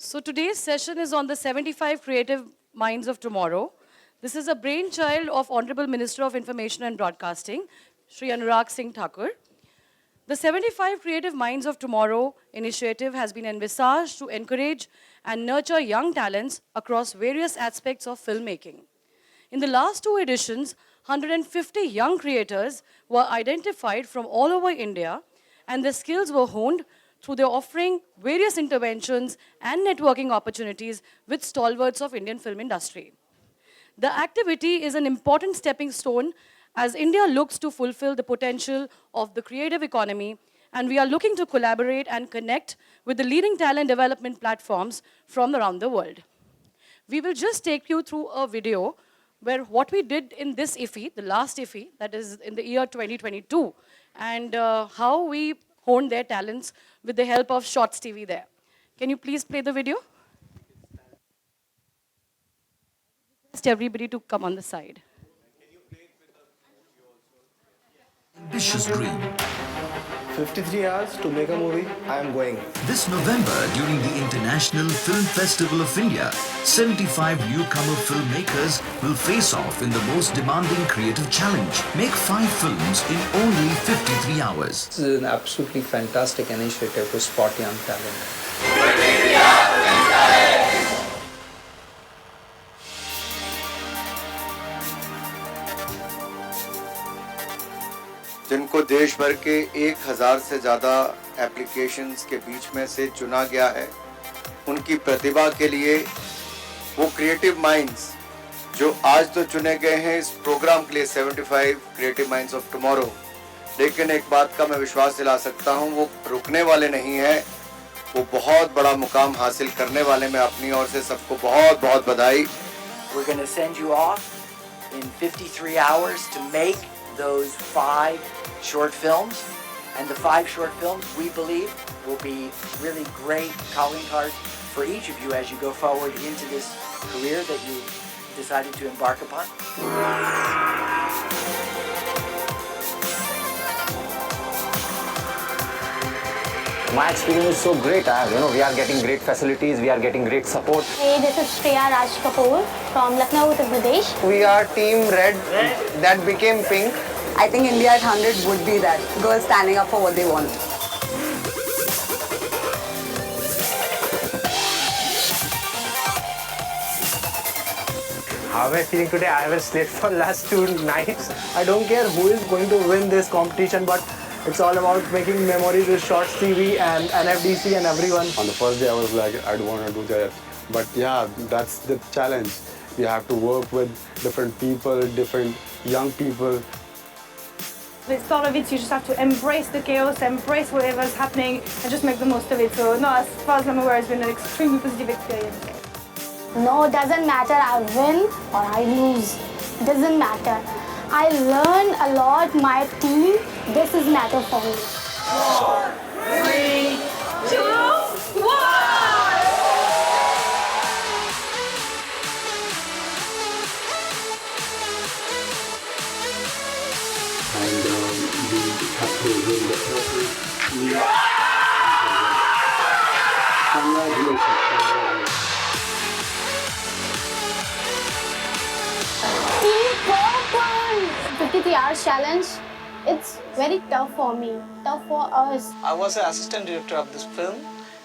So today's session is on the 75 Creative Minds of Tomorrow. This is a brainchild of Honorable Minister of Information and Broadcasting, Shri Anurag Singh Thakur. The 75 Creative Minds of Tomorrow initiative has been envisaged to encourage and nurture young talents across various aspects of filmmaking. In the last two editions, 150 young creators were identified from all over India, and their skills were honed through their offering various interventions and networking opportunities with stalwarts of Indian film industry. The activity is an important stepping stone as India looks to fulfill the potential of the creative economy, and we are looking to collaborate and connect with the leading talent development platforms from around the world. We will just take you through a video where what we did in this IFI, the last IFI, that is in the year 2022, and how we honed their talents with the help of Shots TV there. Can you please play the video? Just everybody to come on the side. Ambitious dream. 53 hours to make a movie, I am going. This November, during the International Film Festival of India, 75 newcomer filmmakers will face off in the most demanding creative challenge. Make 5 films in only 53 hours. This is an absolutely fantastic initiative to spot young talent. जिनको देश भर के 1000 से ज़्यादा applications के बीच में से चुना गया है, उनकी प्रतिभा के लिए वो क्रिएटिव माइंड्स जो आज तो चुने गए हैं इस प्रोग्राम के लिए 75 क्रिएटिव माइंड्स ऑफ टुमारो, लेकिन एक बात का मैं विश्वास दिला सकता हूँ, वो रुकने वाले नहीं हैं, वो बहुत बड़ा मुकाम हासिल करने वाले। मैं अपनी ओर से सबको बहुत बहुत बधाई। We're going to send you off in 53 hours to make those 5 short films, and the 5 short films we believe will be really great calling cards for each of you as you go forward into this career that you decided to embark upon. My experience is so great. We are getting great facilities, we are getting great support. Hey, this is Shreya Raj Kapoor from Lucknow, Uttar Pradesh. We are Team Red that became pink. I think India at 100 would be that. Girls standing up for what they want. How am I feeling today? I was slept for last 2 nights. I don't care who is going to win this competition, but it's all about making memories with Shots TV and NFDC and everyone. On the first day I was like, I don't want to do that. But yeah, that's the challenge. You have to work with different people, different young people. The start of it, you just have to embrace the chaos, embrace whatever's happening, and just make the most of it. So, no, as far as I'm aware, it's been an extremely positive experience. No, it doesn't matter I win or I lose. It doesn't matter. I learn a lot, my team, this is matter for me. 4, 3, 2, 1! And we have to win the trophy. Congratulations. Team Purple! 53 hours challenge. It's very tough for me, tough for us. I was an assistant director of this film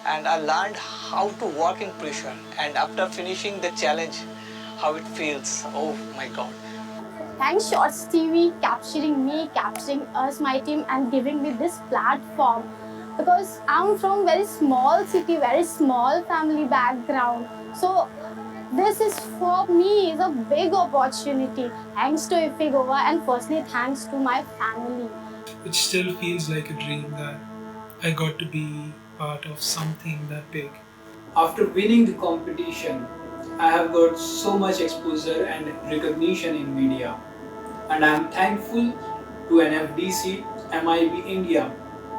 and I learned how to work in pressure, and after finishing the challenge, how it feels. Oh my God. Thanks Shots TV capturing me, capturing us, my team, and giving me this platform. Because I'm from very small city, very small family background. So this is for me is a big opportunity. Thanks to IFI Goa, and firstly thanks to my family. It still feels like a dream that I got to be part of something that big. After winning the competition, I have got so much exposure and recognition in media. And I am thankful to NFDC, MIB India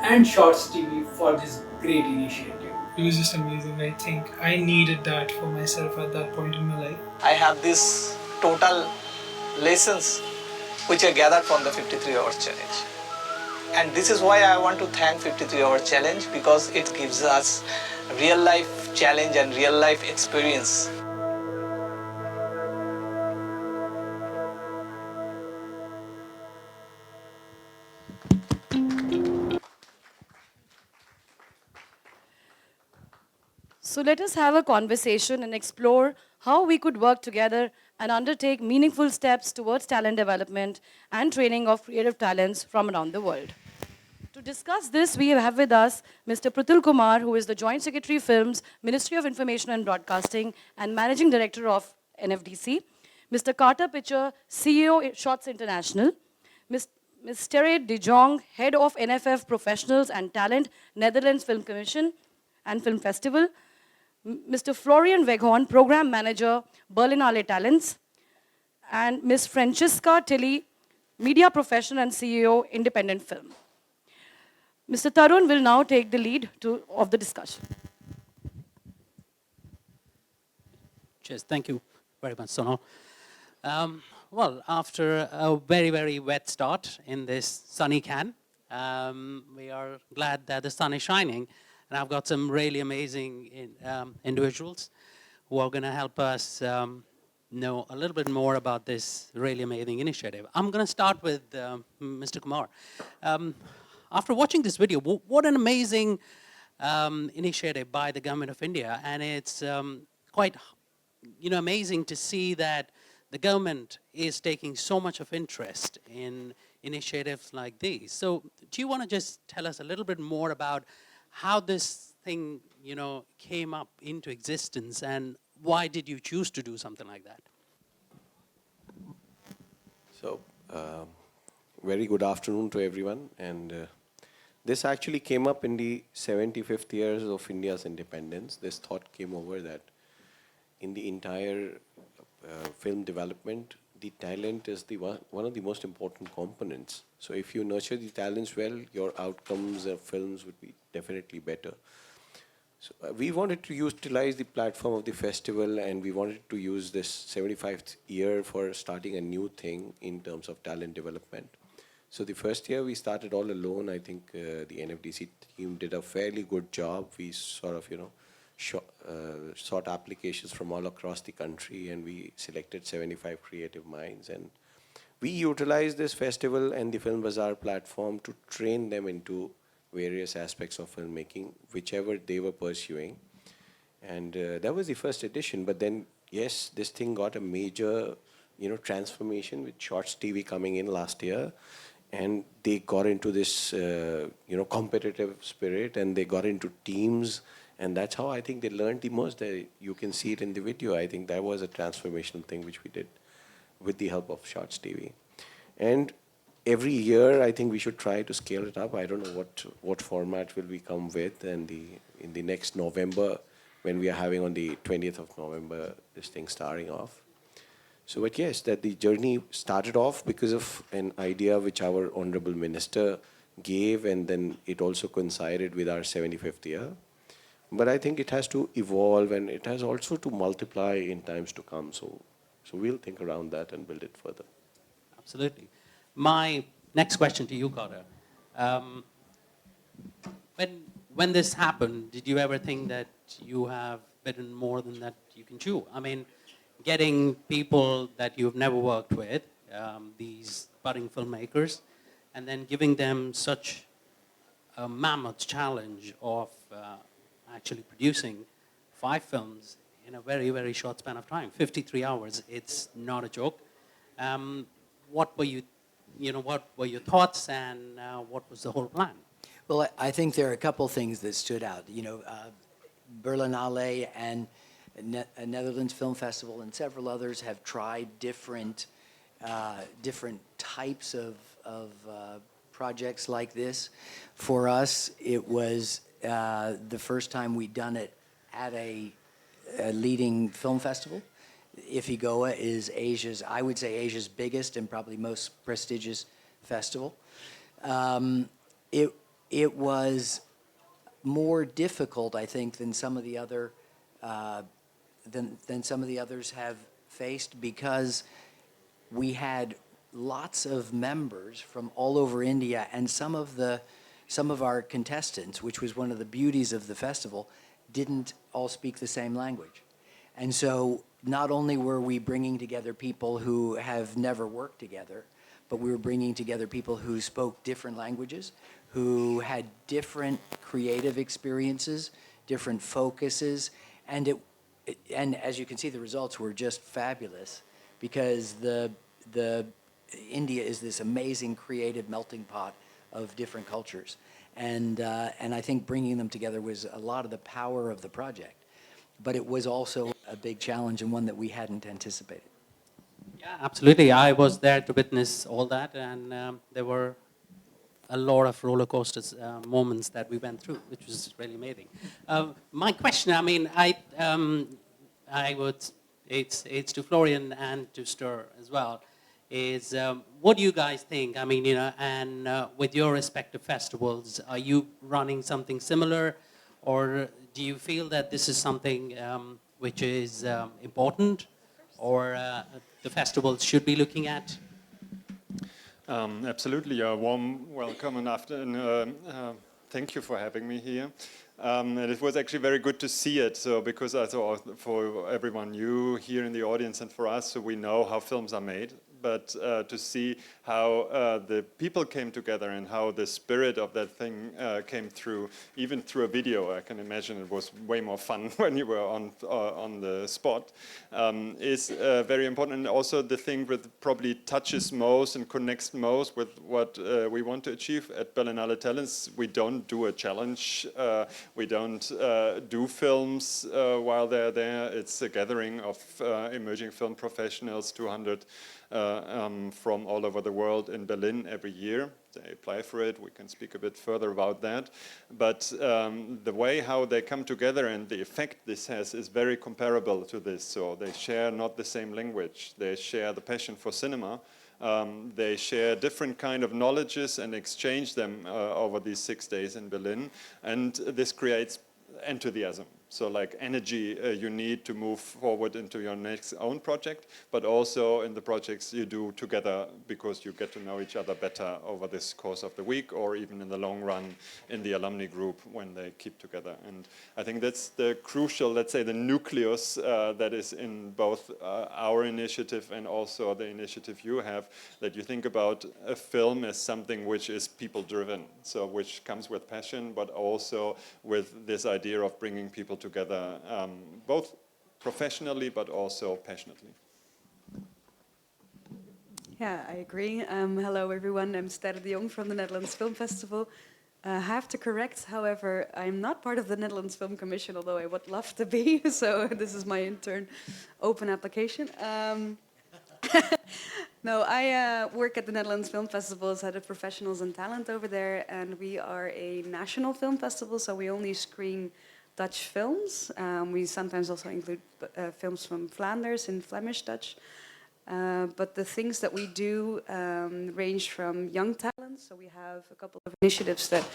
and Shots TV for this great initiative. It was just amazing. I think I needed that for myself at that point in my life. I have this total lessons which I gathered from the 53 hours challenge. And this is why I want to thank 53 hour challenge, because it gives us real life challenge and real life experience. So let us have a conversation and explore how we could work together and undertake meaningful steps towards talent development and training of creative talents from around the world. To discuss this, we have with us Mr. Pratul Kumar, who is the Joint Secretary Films, Ministry of Information and Broadcasting, and Managing Director of NFDC. Mr. Carter Pitcher, CEO Shots International. Ms. Tere de Jong, Head of NFF Professionals and Talent, Netherlands Film Commission and Film Festival. Mr. Florian Weghorn, Program Manager, Berlinale Talents. And Ms. Francesca Tilly, Media Professional and CEO, Independent Film. Mr. Tarun will now take the lead of the discussion. Cheers. Thank you very much, Sonal. Well, after a very, very wet start in this sunny can, we are glad that the sun is shining. And I've got some really amazing individuals who are going to help us know a little bit more about this really amazing initiative. I'm going to start with Mr. Kumar. After watching this video, what an amazing initiative by the Government of India. And it's quite amazing to see that the government is taking so much of interest in initiatives like these. So do you want to just tell us a little bit more about how this thing came up into existence, and why did you choose to do something like that? So, very good afternoon to everyone. And this actually came up in the 75th years of India's independence. This thought came over that in the entire film development, the talent is one of the most important components. So if you nurture the talents well, your outcomes of films would be definitely better. So we wanted to utilize the platform of the festival, and we wanted to use this 75th year for starting a new thing in terms of talent development. So the first year we started all alone. I think the NFDC team did a fairly good job. We sort of, sought applications from all across the country, and we selected 75 creative minds. And we utilized this festival and the Film Bazaar platform to train them into various aspects of filmmaking, whichever they were pursuing. And that was the first edition. But then, yes, this thing got a major, transformation with Shots TV coming in last year. And they got into this, competitive spirit, and they got into teams. And that's how I think they learned the most. You can see it in the video. I think that was a transformational thing which we did with the help of Shots TV. And every year, I think we should try to scale it up. I don't know what format will we come with. And in the next November, when we are having on the 20th of November, this thing starting off. So, but yes, that the journey started off because of an idea which our Honorable Minister gave, and then it also coincided with our 75th year. But I think it has to evolve, and it has also to multiply in times to come. So we'll think around that and build it further. Absolutely. My next question to you, Carter. When this happened, did you ever think that you have bitten more than that you can chew? I mean, getting people that you've never worked with, these budding filmmakers, and then giving them such a mammoth challenge of actually producing 5 films in a very, very short span of time, 53 hours. It's not a joke. What were your thoughts, and what was the whole plan? Well, I think there are a couple things that stood out. Berlinale and Netherlands Film Festival and several others have tried different types of projects like this. For us, it was the first time we'd done it at a leading film festival. Ifigoa is I would say Asia's biggest and probably most prestigious festival. It was more difficult, I think, than some of the other than some of the others have faced, because we had lots of members from all over India, and some of our contestants, which was one of the beauties of the festival, didn't all speak the same language. And so not only were we bringing together people who have never worked together, but we were bringing together people who spoke different languages, who had different creative experiences, different focuses, and as you can see, the results were just fabulous, because India is this amazing creative melting pot of different cultures, and I think bringing them together was a lot of the power of the project, but it was also a big challenge and one that we hadn't anticipated. Yeah, absolutely. I was there to witness all that, and there were a lot of roller coasters moments that we went through, which was really amazing. My question, I mean, it's to Florian and to Stir as well, is what do you guys think? I mean, and with your respective festivals, are you running something similar, or do you feel that this is something which is important, or the festivals should be looking at? Absolutely, a warm welcome and afternoon. Thank you for having me here. And it was actually very good to see it. So because I thought for everyone new here in the audience and for us, so we know how films are made. But to see how the people came together and how the spirit of that thing came through, even through a video, I can imagine it was way more fun when you were on the spot, is very important. And also the thing that probably touches most and connects most with what we want to achieve at Berlinale Talents. We don't do a challenge. We don't do films while they're there. It's a gathering of emerging film professionals, 200 from all over the world in Berlin every year. They apply for it. We can speak a bit further about that. But the way how they come together and the effect this has is very comparable to this. So they share not the same language. They share the passion for cinema. They share different kind of knowledges and exchange them over these 6 days in Berlin. And this creates enthusiasm. So like energy you need to move forward into your next own project, but also in the projects you do together, because you get to know each other better over this course of the week, or even in the long run in the alumni group when they keep together. And I think that's the crucial, let's say, the nucleus that is in both our initiative and also the initiative you have, that you think about a film as something which is people driven, so which comes with passion, but also with this idea of bringing people together, both professionally but also passionately. Yeah, I agree. Hello everyone, I'm Sterre de Jong from the Netherlands Film Festival. I have to correct, however, I'm not part of the Netherlands Film Commission, although I would love to be, so this is my intern open application. No, I work at the Netherlands Film Festival as head of professionals and talent over there, and we are a national film festival, so we only screen Dutch films. We sometimes also include films from Flanders in Flemish Dutch. But the things that we do range from young talent. So we have a couple of initiatives that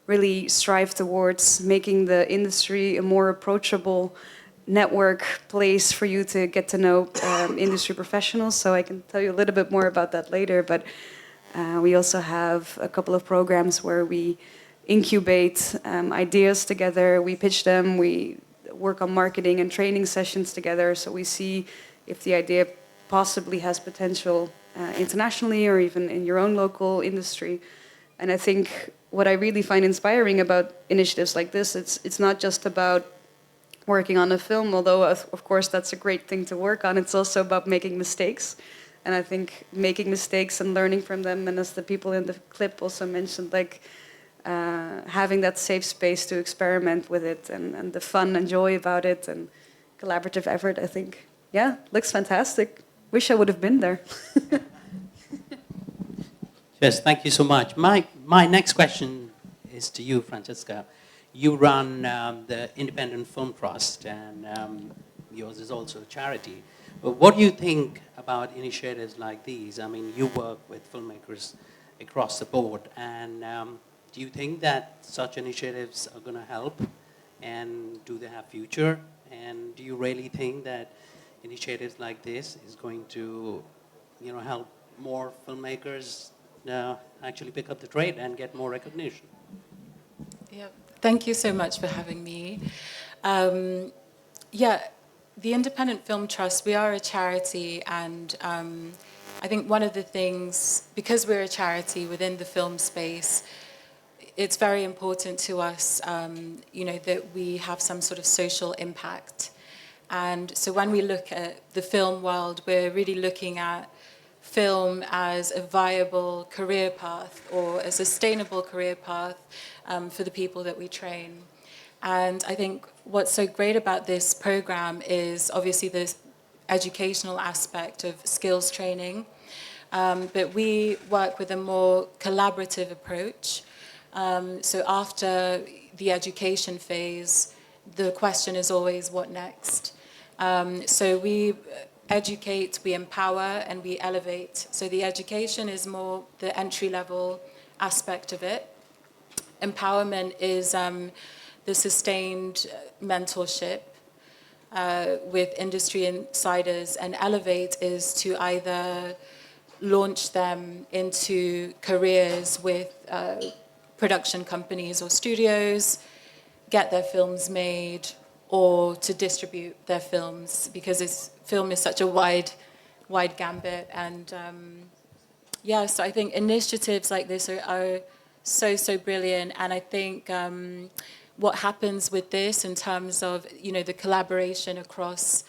really strive towards making the industry a more approachable network place for you to get to know industry professionals. So I can tell you a little bit more about that later. But we also have a couple of programs where we incubate ideas together, we pitch them, we work on marketing and training sessions together, so we see if the idea possibly has potential internationally or even in your own local industry. And I think what I really find inspiring about initiatives like this, it's not just about working on a film, although of course that's a great thing to work on, it's also about making mistakes. And I think making mistakes and learning from them, and as the people in the clip also mentioned, like having that safe space to experiment with it, and the fun and joy about it, and collaborative effort, I think, yeah, looks fantastic. Wish I would have been there. Yes, thank you so much. My next question is to you, Francesca. You run the Independent Film Trust, and yours is also a charity. But what do you think about initiatives like these? I mean, you work with filmmakers across the board, and do you think that such initiatives are going to help, and do they have future? And do you really think that initiatives like this is going to, help more filmmakers actually pick up the trade and get more recognition? Yeah, thank you so much for having me. Yeah, the Independent Film Trust, we are a charity, and I think one of the things, because we're a charity within the film space, it's very important to us, that we have some sort of social impact. And so when we look at the film world, we're really looking at film as a viable career path or a sustainable career path for the people that we train. And I think what's so great about this program is obviously the educational aspect of skills training, but we work with a more collaborative approach. So after the education phase, the question is always what next? So we educate, we empower, and we elevate. So the education is more the entry-level aspect of it. Empowerment is the sustained mentorship with industry insiders, and elevate is to either launch them into careers with production companies or studios, get their films made, or to distribute their films, because film is such a wide gambit. And so I think initiatives like this are so brilliant. And I think what happens with this in terms of, the collaboration across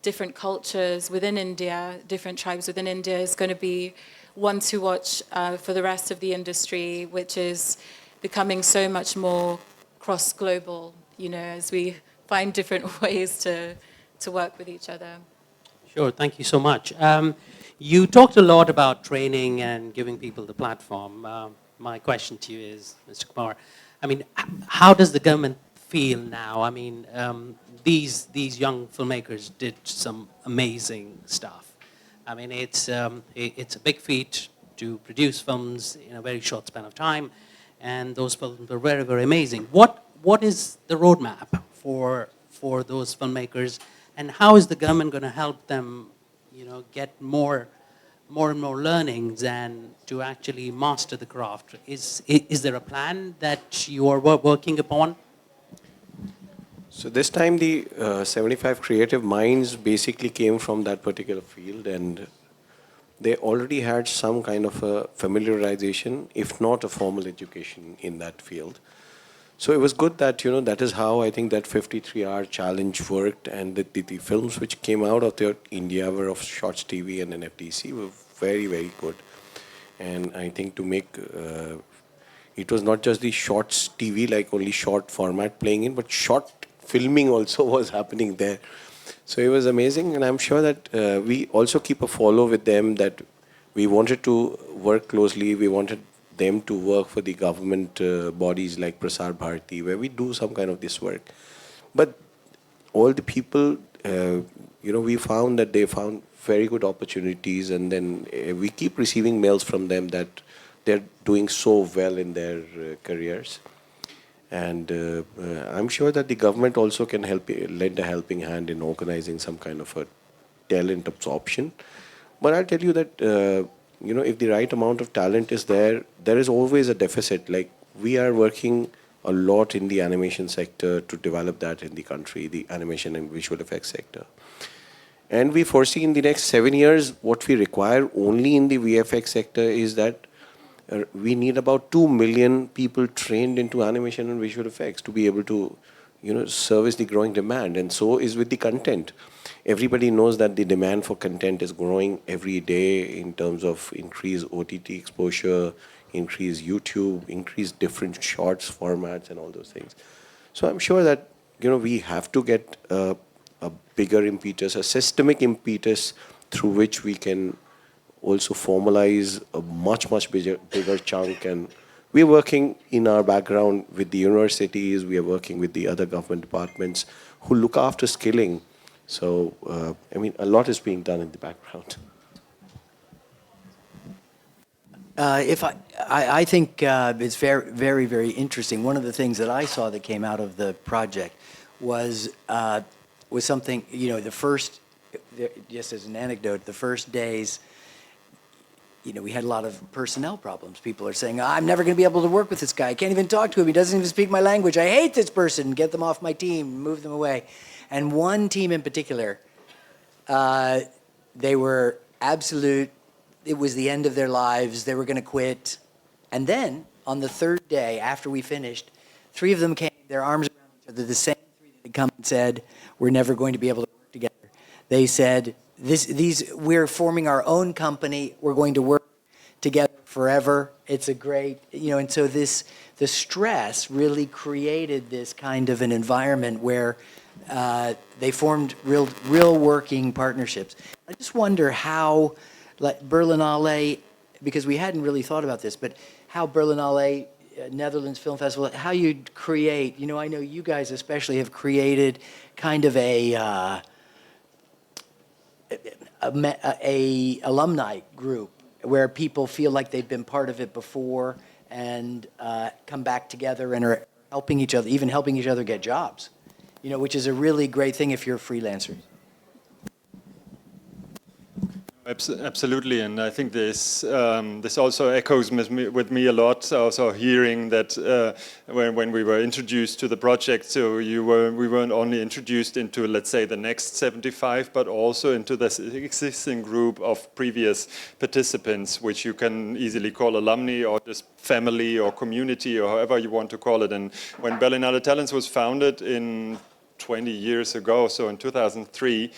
different cultures within India, different tribes within India, is going to be one to watch for the rest of the industry, which is becoming so much more cross-global, as we find different ways to work with each other. Sure, thank you so much. You talked a lot about training and giving people the platform. My question to you is, Mr. Kumar, how does the government feel now? These young filmmakers did some amazing stuff. It's a big feat to produce films in a very short span of time, and those films are very, very amazing. What is the roadmap for those filmmakers, and how is the government going to help them, get more and more learnings and to actually master the craft? Is there a plan that you are working upon? So this time the 75 creative minds basically came from that particular field, and they already had some kind of a familiarization, if not a formal education in that field. So it was good that, that is how I think that 53-hour challenge worked, and the films which came out of the India were of Shorts TV and NFDC were very, very good. And I think to make, it was not just the Shorts TV, like only short format playing in, but short filming also was happening there. So it was amazing, and I'm sure that we also keep a follow with them, that we wanted to work closely, we wanted them to work for the government bodies like Prasar Bharati, where we do some kind of this work. But all the people, we found that they found very good opportunities, and then we keep receiving mails from them that they're doing so well in their careers. And I'm sure that the government also can lend a helping hand in organizing some kind of a talent absorption. But I'll tell you that if the right amount of talent is there, there is always a deficit. Like, we are working a lot in the animation sector to develop that in the country, the animation and visual effects sector. And we foresee in the next 7 years, what we require only in the VFX sector is that we need about 2 million people trained into animation and visual effects to be able to, service the growing demand. And so is with the content. Everybody knows that the demand for content is growing every day in terms of increased OTT exposure, increased YouTube, increased different shorts formats and all those things. So I'm sure that, we have to get a bigger impetus, a systemic impetus through which we can also formalize a much bigger chunk. And we're working in our background with the universities, we are working with the other government departments who look after skilling. So, a lot is being done in the background. I think it's very, very interesting. One of the things that I saw that came out of the project was something, the first, just as an anecdote, the first days, we had a lot of personnel problems. People are saying, I'm never going to be able to work with this guy. I can't even talk to him. He doesn't even speak my language. I hate this person. Get them off my team. Move them away. And one team in particular, they were absolute. It was the end of their lives. They were going to quit. And then on the third day after we finished, 3 of them came, their arms around each other, the same 3 that had come and said, we're never going to be able to work together. They said, we're forming our own company. We're going to work together forever. It's a great, and so the stress really created this kind of an environment where they formed real working partnerships. I just wonder how, like Berlinale, because we hadn't really thought about this, but how Berlinale, Netherlands Film Festival, how you create, I know you guys especially have created kind of a alumni group where people feel like they've been part of it before and come back together and are helping each other, even helping each other get jobs, which is a really great thing if you're freelancers. Absolutely, and I think this also echoes with me a lot. Also hearing that when we were introduced to the project, so we weren't only introduced into, let's say, the next 75, but also into the existing group of previous participants, which you can easily call alumni or just family or community or however you want to call it. And when Berlinale Talents was founded in 20 years ago, so in 2003.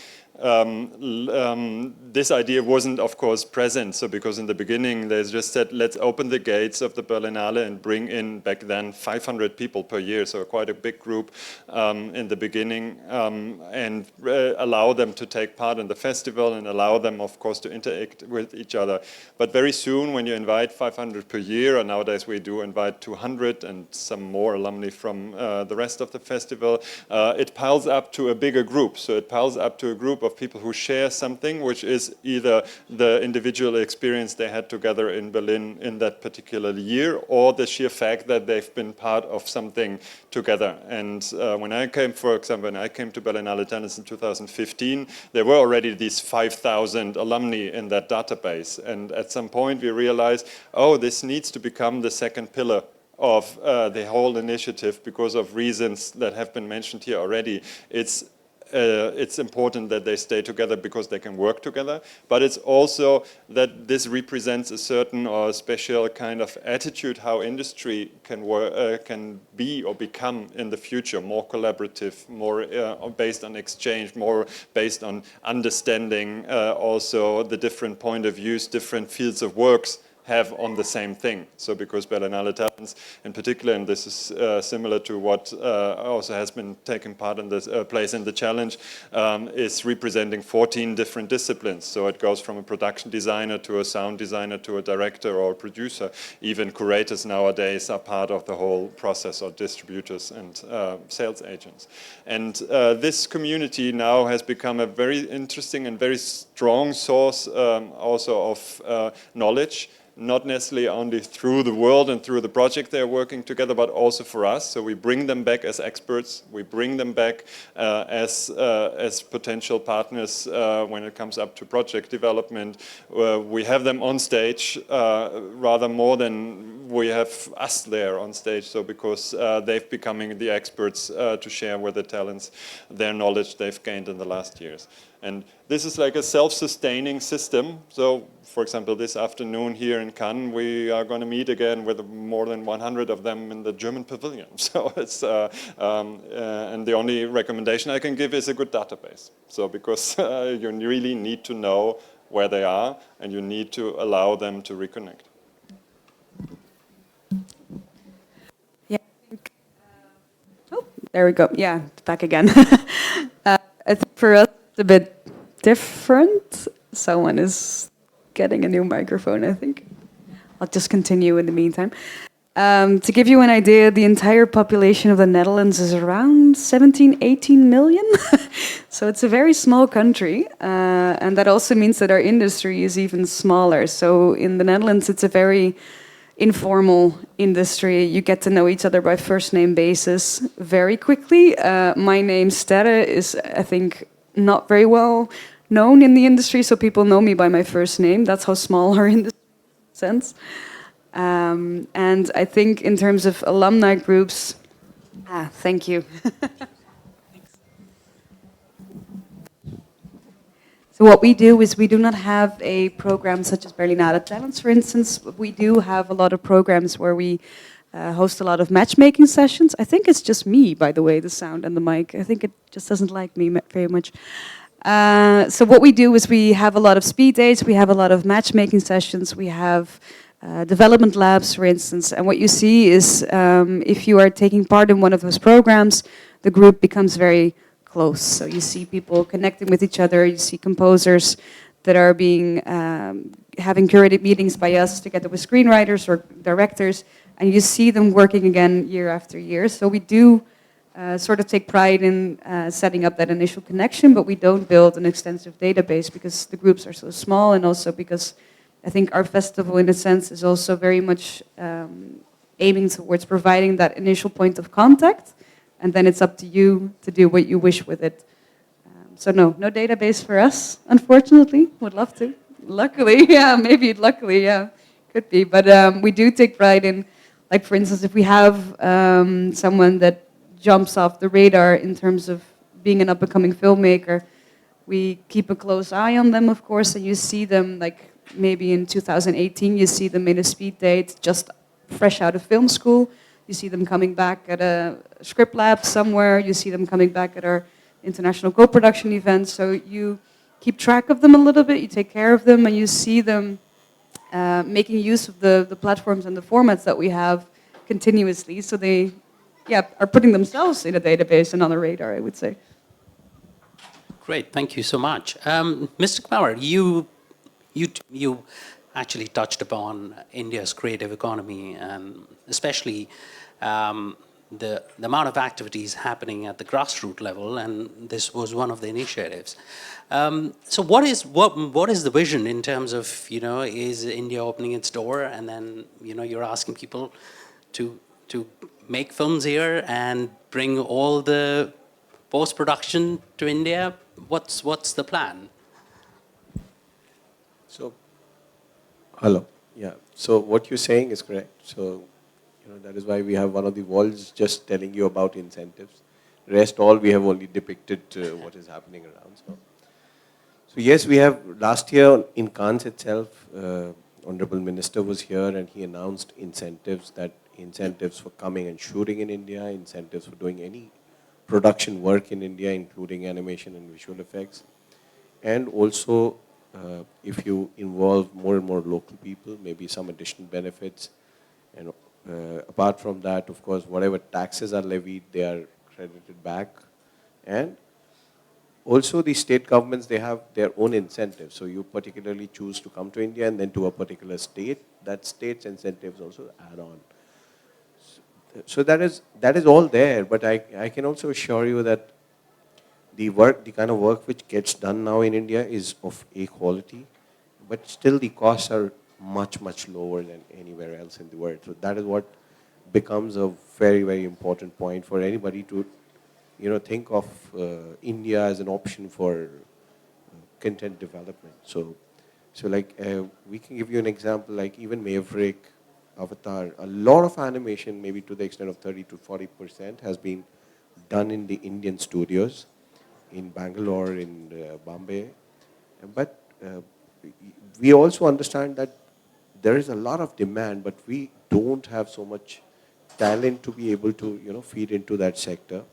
This idea wasn't, of course, present. So because in the beginning they just said, let's open the gates of the Berlinale and bring in, back then, 500 people per year. So quite a big group in the beginning, and allow them to take part in the festival and allow them, of course, to interact with each other. But very soon, when you invite 500 per year, and nowadays we do invite 200 and some more alumni from the rest of the festival, it piles up to a bigger group. So it piles up to a group of people who share something, which is either the individual experience they had together in Berlin in that particular year, or the sheer fact that they've been part of something together. And when I came, for example, when I came to Berlinale Talents in 2015, there were already these 5,000 alumni in that database. And at some point we realized, oh, this needs to become the second pillar of the whole initiative because of reasons that have been mentioned here already. It's important that they stay together because they can work together, but it's also that this represents a certain or special kind of attitude how industry can be or become in the future, more collaborative, more based on exchange, more based on understanding also the different point of views, different fields of works have on the same thing. So because Berlinale Talents in particular, and this is similar to what also has been taking part in this place in the challenge, is representing 14 different disciplines. So it goes from a production designer to a sound designer to a director or a producer. Even curators nowadays are part of the whole process, or distributors and sales agents. And this community now has become a very interesting and very strong source also of knowledge, not necessarily only through the world and through the project they're working together, but also for us. So we bring them back as experts. We bring them back as potential partners when it comes up to project development. We have them on stage rather more than we have us there on stage. So because they've becoming the experts to share with the talents their knowledge they've gained in the last years. And this is like a self-sustaining system. So, for example, this afternoon here in Cannes, we are going to meet again with more than 100 of them in the German pavilion. So it's, and the only recommendation I can give is a good database. So because you really need to know where they are, and you need to allow them to reconnect. Yeah. Oh, there we go. Yeah, back again. I think for us, it's a bit different. Someone is getting a new microphone, I think. I'll just continue in the meantime. To give you an idea, the entire population of the Netherlands is around 17, 18 million. So it's a very small country. And that also means that our industry is even smaller. So in the Netherlands, it's a very informal industry. You get to know each other by first name basis very quickly. My name, Sterre, is, I think, not very well known in the industry, so people know me by my first name. That's how small our industry sense. And I think in terms of alumni groups, thank you. So what we do is we do not have a program such as Berlinale Talents, for instance. We do have a lot of programs where we host a lot of matchmaking sessions. I think it's just me, by the way, the sound and the mic. I think it just doesn't like me very much. So what we do is we have a lot of speed dates, we have a lot of matchmaking sessions, we have development labs, for instance. And what you see is if you are taking part in one of those programs, the group becomes very close. So you see people connecting with each other, you see composers that are being having curated meetings by us together with screenwriters or directors, and you see them working again year after year. So we do sort of take pride in setting up that initial connection, but we don't build an extensive database because the groups are so small, and also because I think our festival, in a sense, is also very much aiming towards providing that initial point of contact, and then it's up to you to do what you wish with it. So no database for us, unfortunately. Would love to. Luckily, yeah, maybe luckily, yeah, could be. But we do take pride in, like for instance, if we have someone that jumps off the radar in terms of being an up-and-coming filmmaker, we keep a close eye on them, of course, and you see them, like maybe in 2018, you see them in a speed date, just fresh out of film school. You see them coming back at a script lab somewhere. You see them coming back at our international co-production events. So you keep track of them a little bit, you take care of them, and you see them making use of the platforms and the formats that we have continuously. So they are putting themselves in a database and on a radar, I would say. Great, thank you so much. Mr. Kmauer, you actually touched upon India's creative economy, and especially the amount of activities happening at the grassroots level, and this was one of the initiatives. So what is the vision in terms of, is India opening its door, and then you're asking people to make films here and bring all the post-production to India? What's the plan? So, hello. Yeah. So what you're saying is correct. So, that is why we have one of the walls just telling you about incentives. Rest all we have only depicted what is happening around. So yes, we have last year in Cannes itself, Honorable Minister was here and he announced incentives for coming and shooting in India, incentives for doing any production work in India, including animation and visual effects, and also if you involve more and more local people, maybe some additional benefits. And apart from that, of course, whatever taxes are levied, they are credited back. And also the state governments, they have their own incentives. So you particularly choose to come to India and then to a particular state, that state's incentives also add on. So that is all there, but I can also assure you that the kind of work which gets done now in India is of A quality, but still the costs are much, much lower than anywhere else in the world. So that is what becomes a very, very important point for anybody to, think of India as an option for content development. So like we can give you an example, like even Maverick, Avatar, a lot of animation, maybe to the extent of 30 to 40%, has been done in the Indian studios, in Bangalore, in Bombay. But we also understand that there is a lot of demand, but we don't have so much talent to be able to, feed into that sector.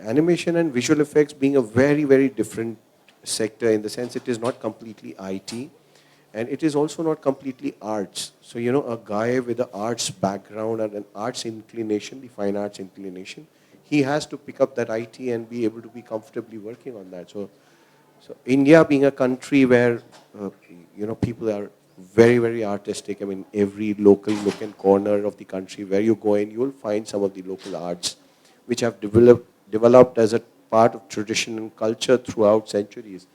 Animation and visual effects being a very, very different sector in the sense it is not completely IT. And it is also not completely arts. So, a guy with an arts background and an arts inclination, the fine arts inclination, he has to pick up that IT and be able to be comfortably working on that. So India being a country where, people are very, very artistic. I mean, every local nook and corner of the country where you go in, you will find some of the local arts which have developed as a part of tradition and culture throughout centuries.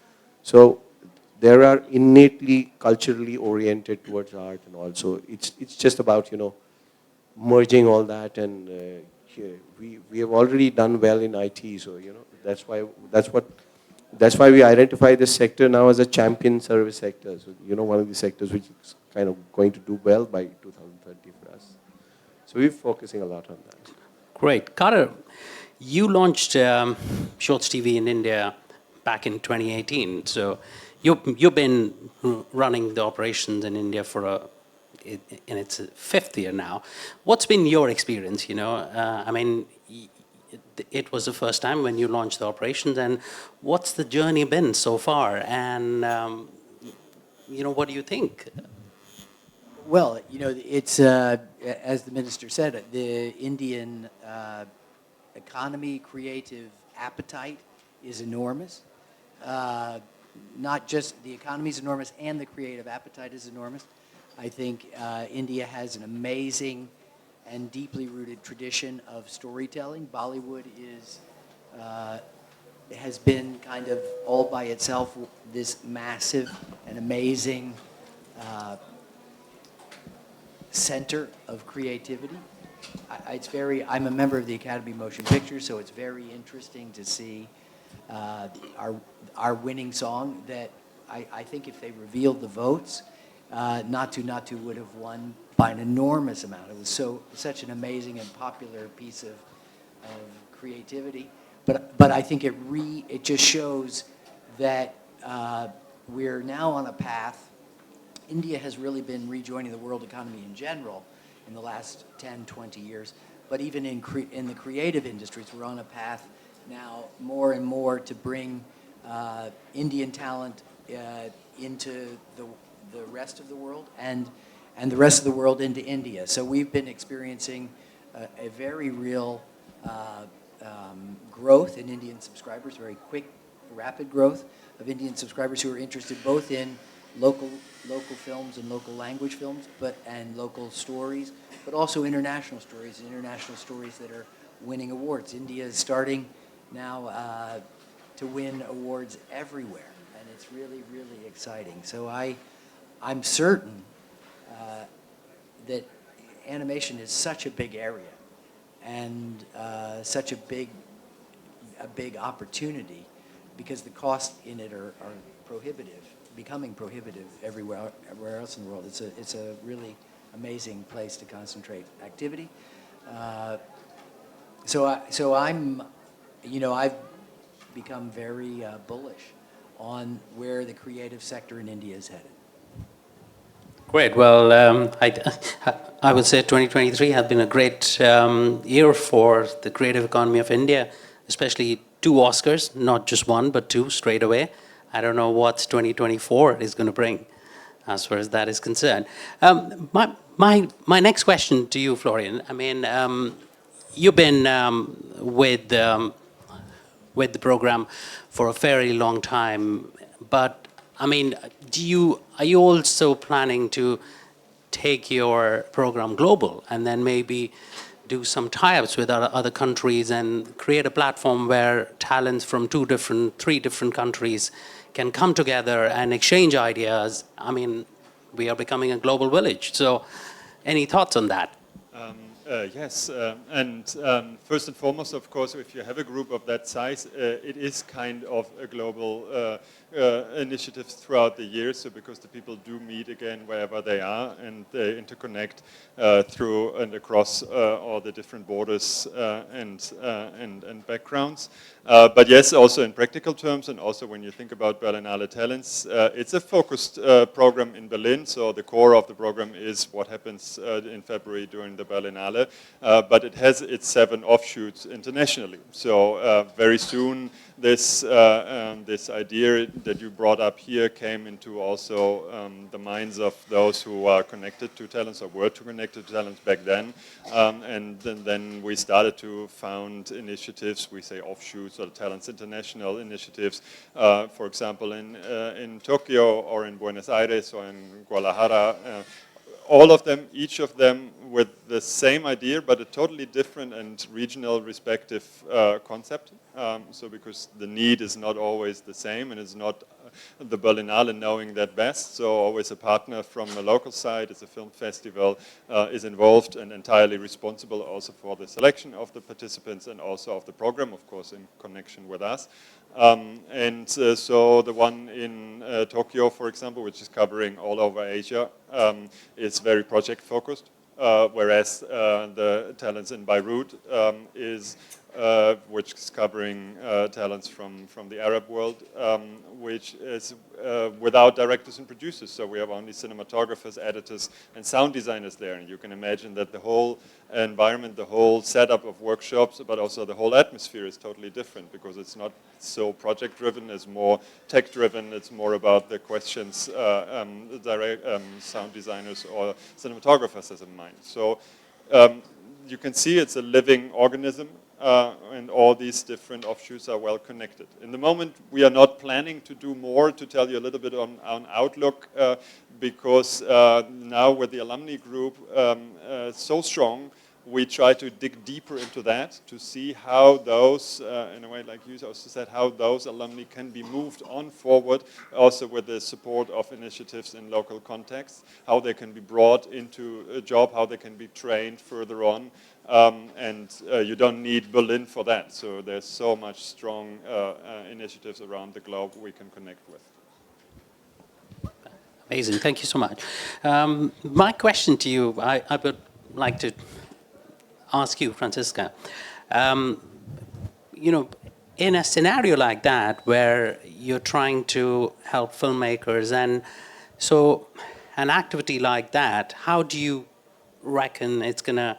So there are innately culturally oriented towards art, and also it's just about merging all that, and we have already done well in IT, so that's what that's why we identify this sector now as a champion service sector. So, you know, one of the sectors which is kind of going to do well by 2030 for us. So we're focusing a lot on that. Great. Carter, you launched Shorts TV in India back in 2018. So you've been running the operations in India for in its fifth year now. What's been your experience? You know, I mean, it was the first time when you launched the operations, and what's the journey been so far? And you know, what do you think? Well, you know, it's as the minister said, the Indian economy, creative appetite is enormous. Not just the economy is enormous, and the creative appetite is enormous. I think India has an amazing and deeply rooted tradition of storytelling. Bollywood has been kind of all by itself this massive and amazing center of creativity. I'm a member of the Academy of Motion Pictures, so it's very interesting to see our winning song that I think if they revealed the votes, Natu would have won by an enormous amount. It was such an amazing and popular piece of creativity. But I think it just shows that we're now on a path. India has really been rejoining the world economy in general in the last 10, 20 years. But even in the creative industries, we're on a path now more and more to bring Indian talent into the rest of the world and the rest of the world into India. So we've been experiencing a very real growth in Indian subscribers, very quick, rapid growth of Indian subscribers who are interested both in local films and local language films, and local stories, but also international stories that are winning awards. India is starting now to win awards everywhere, and it's really, really exciting. So I'm certain that animation is such a big area and such a big opportunity, because the costs in it are prohibitive, becoming prohibitive everywhere else in the world. It's a really amazing place to concentrate activity. So I'm, you know, I've become very bullish on where the creative sector in India is headed. Great. Well, I would say 2023 has been a great year for the creative economy of India, especially 2 Oscars, not just 1, but 2 straight away. I don't know what 2024 is going to bring as far as that is concerned. My next question to you, Florian, I mean, you've been with the program for a fairly long time, but I mean, are you also planning to take your program global and then maybe do some tie-ups with other countries and create a platform where talents from 3 different countries can come together and exchange ideas? I mean, we are becoming a global village. So any thoughts on that? Yes, and first and foremost, of course, if you have a group of that size, it is kind of a global initiative throughout the year. So because the people do meet again wherever they are, and they interconnect through and across all the different borders and backgrounds. But yes, also in practical terms, and also when you think about Berlinale Talents, it's a focused program in Berlin. So the core of the program is what happens in February during the Berlinale, but it has its 7 offshoots internationally. So very soon, this idea that you brought up here came into also the minds of those who are connected to talents or were connected to talents back then, and then we started to found initiatives. We say offshoots or Talents International initiatives, for example, in Tokyo or in Buenos Aires or in Guadalajara. All of them, each of them with the same idea, but a totally different and regional respective concept. So because the need is not always the same, and it's not the Berlinale knowing that best. So always a partner from the local side as a film festival is involved and entirely responsible also for the selection of the participants and also of the program, of course, in connection with us. So the one in Tokyo, for example, which is covering all over Asia, is very project focused. Whereas the talents in Beirut which is covering talents from the Arab world, which is without directors and producers. So we have only cinematographers, editors, and sound designers there. And you can imagine that the whole environment, the whole setup of workshops, but also the whole atmosphere is totally different because it's not so project-driven, it's more tech-driven, it's more about the questions sound designers or cinematographers has in mind. So you can see it's a living organism, and all these different offshoots are well connected. In the moment, we are not planning to do more, to tell you a little bit on outlook, because now with the alumni group so strong, we try to dig deeper into that to see how those, in a way like you also said, how those alumni can be moved on forward, also with the support of initiatives in local contexts, how they can be brought into a job, how they can be trained further on. You don't need Berlin for that. So there's so much strong initiatives around the globe we can connect with. Amazing, thank you so much. My question to you, I would like to ask you, Franziska, you know, in a scenario like that where you're trying to help filmmakers, and so an activity like that, how do you reckon it's going to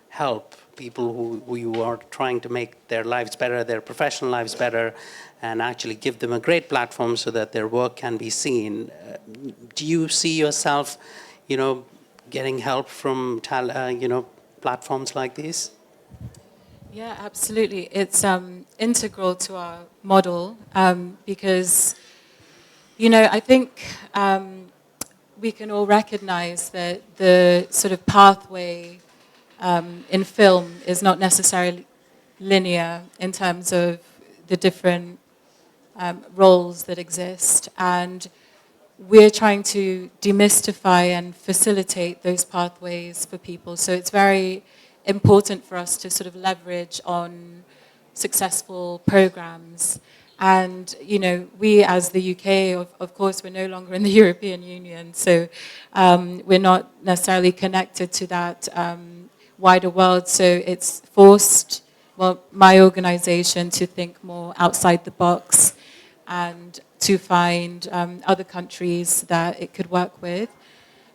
help people who you are trying to make their lives better, their professional lives better, and actually give them a great platform so that their work can be seen? Do you see yourself, you know, getting help from, you know, platforms like these? Yeah, absolutely. It's integral to our model because, you know, I think we can all recognize that the sort of pathway in film is not necessarily linear in terms of the different roles that exist. And we're trying to demystify and facilitate those pathways for people. So it's very important for us to sort of leverage on successful programs. And, you know, we as the UK, of course, we're no longer in the European Union, so we're not necessarily connected to that wider world. So it's forced, well, my organization to think more outside the box and to find other countries that it could work with.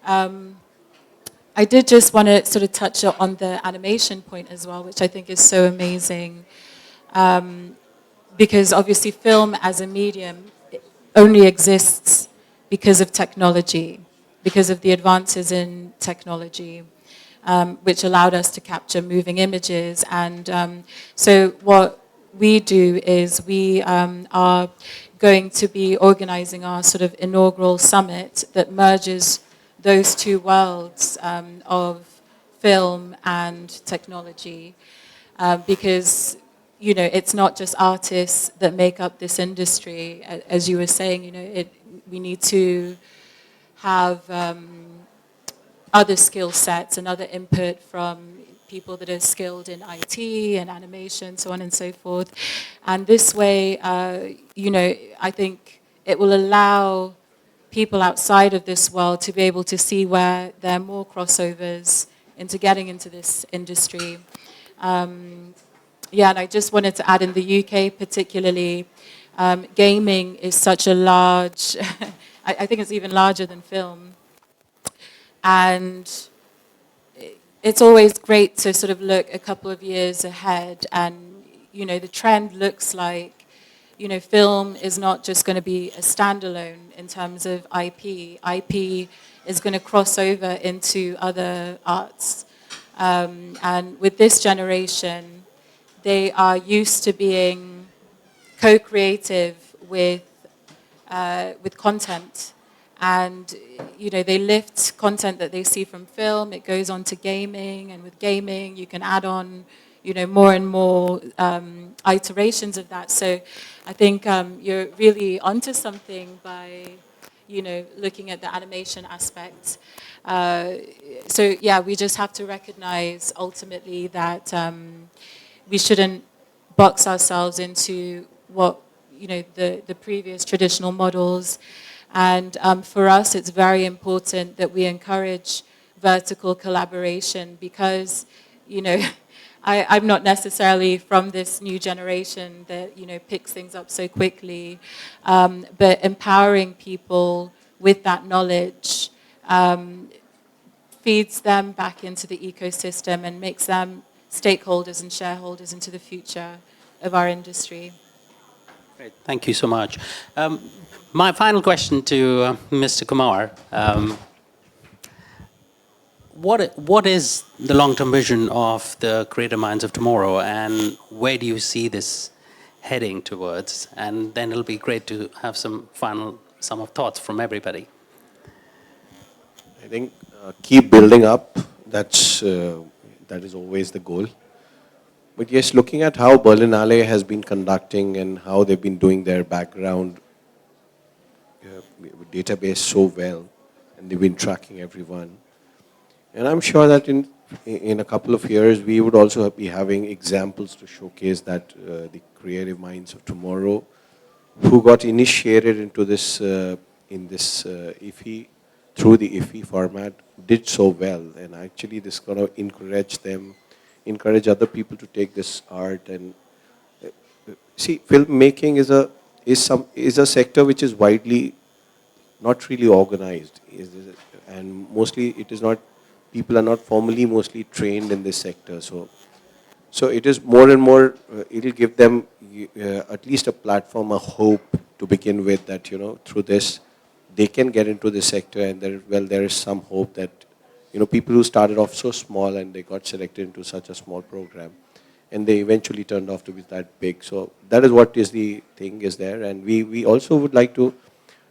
I did just want to sort of touch on the animation point as well, which I think is so amazing. Because obviously film as a medium only exists because of technology, because of the advances in technology, which allowed us to capture moving images. And so what we do is we are going to be organizing our sort of inaugural summit that merges those two worlds of film and technology, because, you know, it's not just artists that make up this industry. As you were saying, you know, we need to have other skill sets and other input from people that are skilled in IT and animation, so on and so forth. And this way, you know, I think it will allow people outside of this world to be able to see where there are more crossovers into getting into this industry. Yeah, and I just wanted to add, in the UK particularly, gaming is such a large, I think it's even larger than film. And it's always great to sort of look a couple of years ahead, and, you know, the trend looks like, you know, film is not just going to be a standalone in terms of IP. IP is going to cross over into other arts. And with this generation, they are used to being co-creative with content. And, you know, they lift content that they see from film, it goes on to gaming, and with gaming you can add on, more and more iterations of that. So I think you're really onto something by, looking at the animation aspect. So yeah, we just have to recognize ultimately that we shouldn't box ourselves into what, the previous traditional models. And for us, it's very important that we encourage vertical collaboration because, I'm not necessarily from this new generation that, picks things up so quickly, but empowering people with that knowledge feeds them back into the ecosystem and makes them stakeholders and shareholders into the future of our industry. Great. Thank you so much. My final question to Mr. Kumar. What is the long-term vision of the Creative Minds of Tomorrow, and where do you see this heading towards? And then it'll be great to have some of thoughts from everybody. I think keep building up. That is always the goal. But yes, looking at how Berlinale has been conducting and how they've been doing their background database so well, and they've been tracking everyone. And I'm sure that in a couple of years, we would also be having examples to showcase that the creative minds of tomorrow, who got initiated into this in this IFI through the IFI format, did so well. And actually, this is going to encourage them, encourage other people to take this art. And see, filmmaking is a sector which is widely not really organized, and mostly it is not. People are not formally mostly trained in this sector, so it is more and more. It will give them at least a platform, a hope to begin with, that through this they can get into this sector, and there is some hope that people who started off so small and they got selected into such a small program, and they eventually turned off to be that big. So that is what is the thing is there, and we also would like to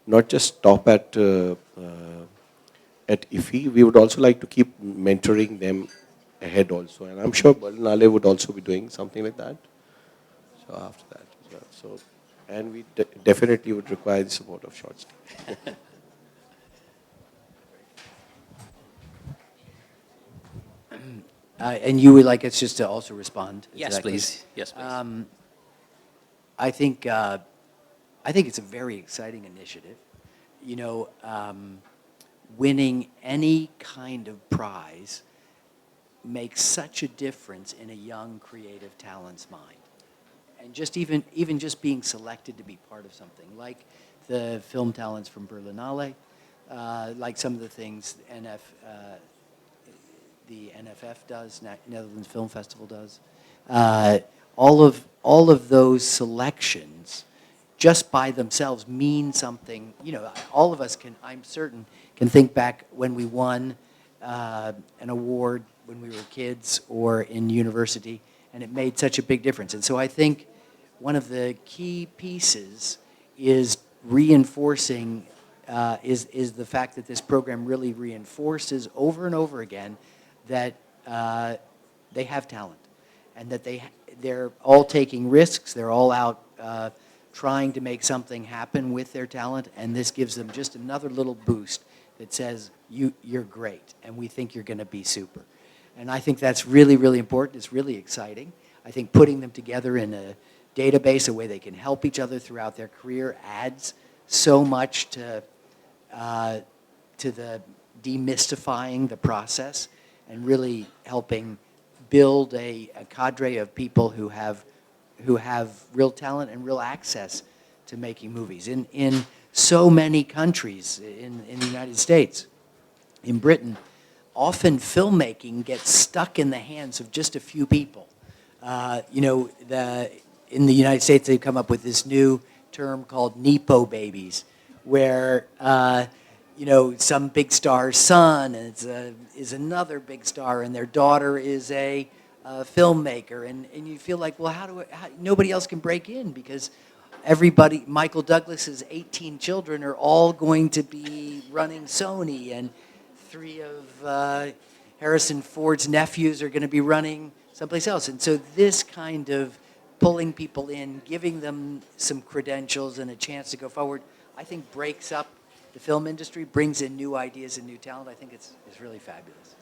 not just stop at IFI, we would also like to keep mentoring them ahead also. And I'm sure Berlinale would also be doing something like that. So after that as well. So, and we definitely would require the support of Short Stay. And you would like us just to also respond? Yes, please. Yes, please. I think it's a very exciting initiative. Winning any kind of prize makes such a difference in a young creative talent's mind. And just even just being selected to be part of something, like the film talents from Berlinale, like some of the things the NFF does, Netherlands Film Festival does. All of those selections just by themselves mean something. All of us I'm certain, can think back when we won an award when we were kids or in university, and it made such a big difference. And so I think one of the key pieces is reinforcing, is the fact that this program really reinforces over and over again that they have talent, and that they're all taking risks, they're all out trying to make something happen with their talent, and this gives them just another little boost that says, you're great, and we think you're going to be super. And I think that's really, really important. It's really exciting. I think putting them together in a database, a way they can help each other throughout their career, adds so much to the demystifying the process and really helping build a cadre of people who have real talent and real access to making movies. In so many countries, in the United States, in Britain, often filmmaking gets stuck in the hands of just a few people. In the United States, they've come up with this new term called Nepo babies, where some big star's son is another big star, and their daughter is a filmmaker, and you feel like, well, how nobody else can break in, because Michael Douglas's 18 children are all going to be running Sony, and 3 of Harrison Ford's nephews are going to be running someplace else. And so this kind of pulling people in, giving them some credentials and a chance to go forward, I think breaks up the film industry, brings in new ideas and new talent. I think it's really fabulous.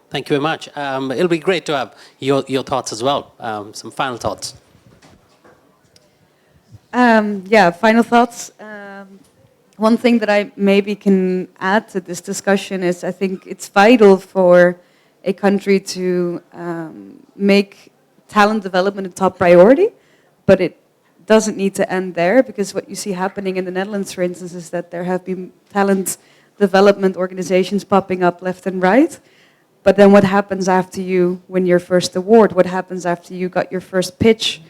Thank you very much. It'll be great to have your thoughts as well. Some final thoughts. Yeah, final thoughts. One thing that I maybe can add to this discussion is I think it's vital for a country to make talent development a top priority, but it doesn't need to end there, because what you see happening in the Netherlands, for instance, is that there have been talent development organizations popping up left and right. But then what happens after you win your first award? What happens after you got your first pitch?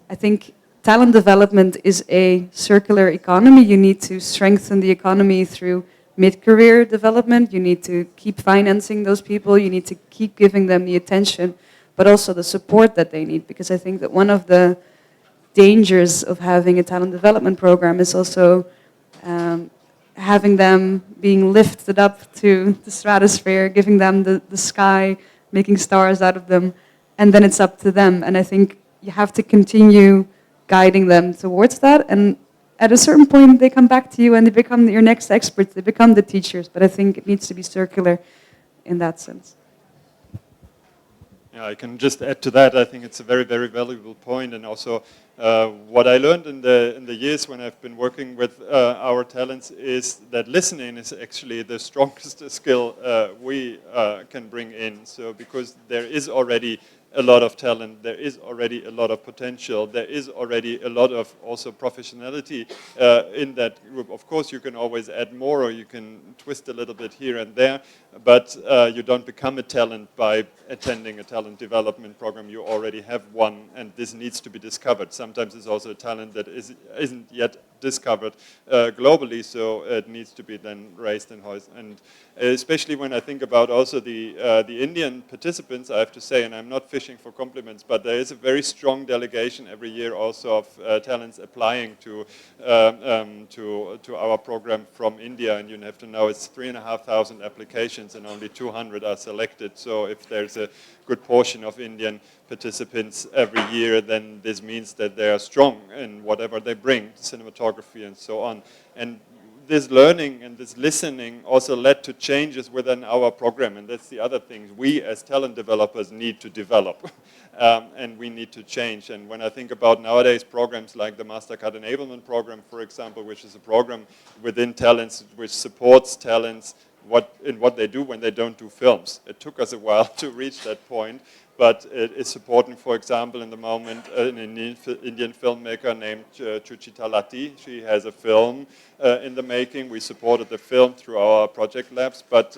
I think talent development is a circular economy. You need to strengthen the economy through mid-career development. You need to keep financing those people. You need to keep giving them the attention, but also the support that they need. Because I think that one of the dangers of having a talent development program is also having them being lifted up to the stratosphere, giving them the sky, making stars out of them, and then it's up to them. And I think you have to continue guiding them towards that, and at a certain point they come back to you and they become your next experts, they become the teachers. But I think it needs to be circular in that sense. Yeah, I can just add to that. I think it's a very, very valuable point, and also what I learned in the years when I've been working with our talents is that listening is actually the strongest skill we can bring in. So because there is already a lot of talent, there is already a lot of potential, there is already a lot of also professionality in that group. Of course, you can always add more, or you can twist a little bit here and there, but you don't become a talent by attending a talent development program. You already have one, and this needs to be discovered. Sometimes it's also a talent that isn't yet discovered globally, so it needs to be then raised and hoisted. And especially when I think about also the Indian participants, I have to say, and I'm not fishing for compliments, but there is a very strong delegation every year also of talents applying to our program from India. And you have to know it's 3,500 applications and only 200 are selected. So if there's a good portion of Indian participants every year, then this means that they are strong in whatever they bring, cinematography and so on. And this learning and this listening also led to changes within our program, and that's the other thing. We as talent developers need to develop, and we need to change. And when I think about nowadays programs like the MasterCard Enablement Program, for example, which is a program within talents which supports talents in what they do when they don't do films. It took us a while to reach that point, but it is supporting, for example, in the moment, an Indian filmmaker named Chuchita Latti. She has a film in the making. We supported the film through our project labs, but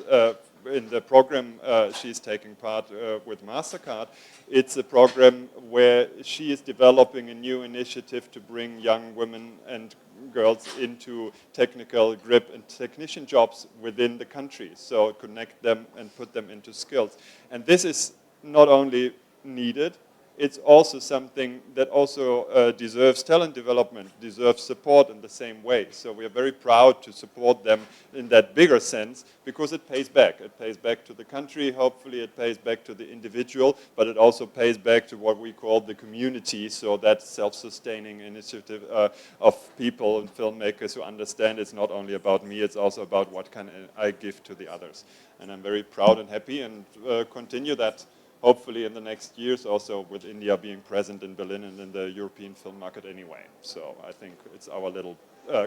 in the program she's taking part with MasterCard, it's a program where she is developing a new initiative to bring young women and girls into technical grip and technician jobs within the country. So connect them and put them into skills. And this is not only needed, it's also something that also deserves talent development, deserves support in the same way. So we are very proud to support them in that bigger sense, because it pays back. It pays back to the country, hopefully it pays back to the individual, but it also pays back to what we call the community, so that self-sustaining initiative of people and filmmakers who understand it's not only about me, it's also about what can I give to the others. And I'm very proud and happy, and continue that hopefully in the next years also, with India being present in Berlin and in the European film market anyway. So I think it's our little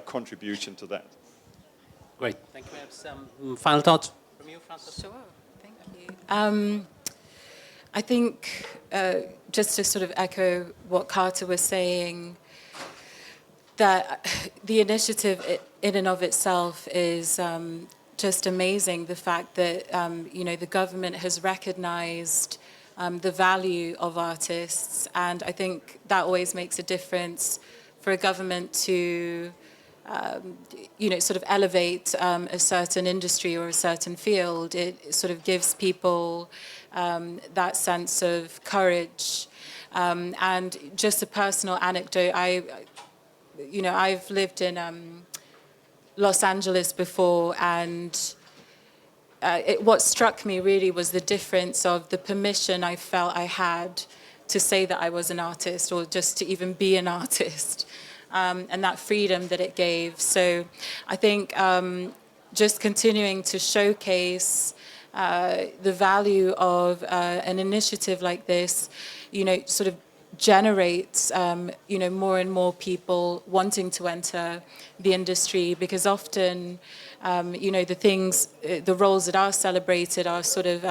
contribution to that. Great. Thank you. We have some final thoughts from you, Francis? Sure. Thank you. I think just to sort of echo what Carter was saying, that the initiative in and of itself is just amazing. The fact that the government has recognized the value of artists, and I think that always makes a difference for a government to sort of elevate a certain industry or a certain field. It sort of gives people that sense of courage. And just a personal anecdote, I've lived in Los Angeles before, and what struck me really was the difference of the permission I felt I had to say that I was an artist, or just to even be an artist, and that freedom that it gave. So I think just continuing to showcase the value of an initiative like this, sort of generates, more and more people wanting to enter the industry, because often, the roles that are celebrated are sort of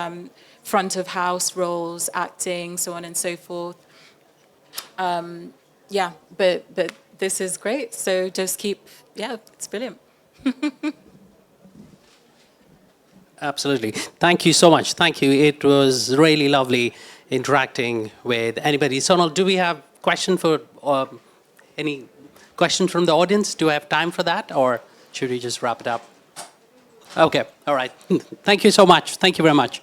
front of house roles, acting, so on and so forth. But this is great. So just it's brilliant. Absolutely. Thank you so much. Thank you. It was really lovely interacting with anybody. Sonal, do we have any questions from the audience? Do I have time for that, or should we just wrap it up? Okay. All right. Thank you so much. Thank you very much.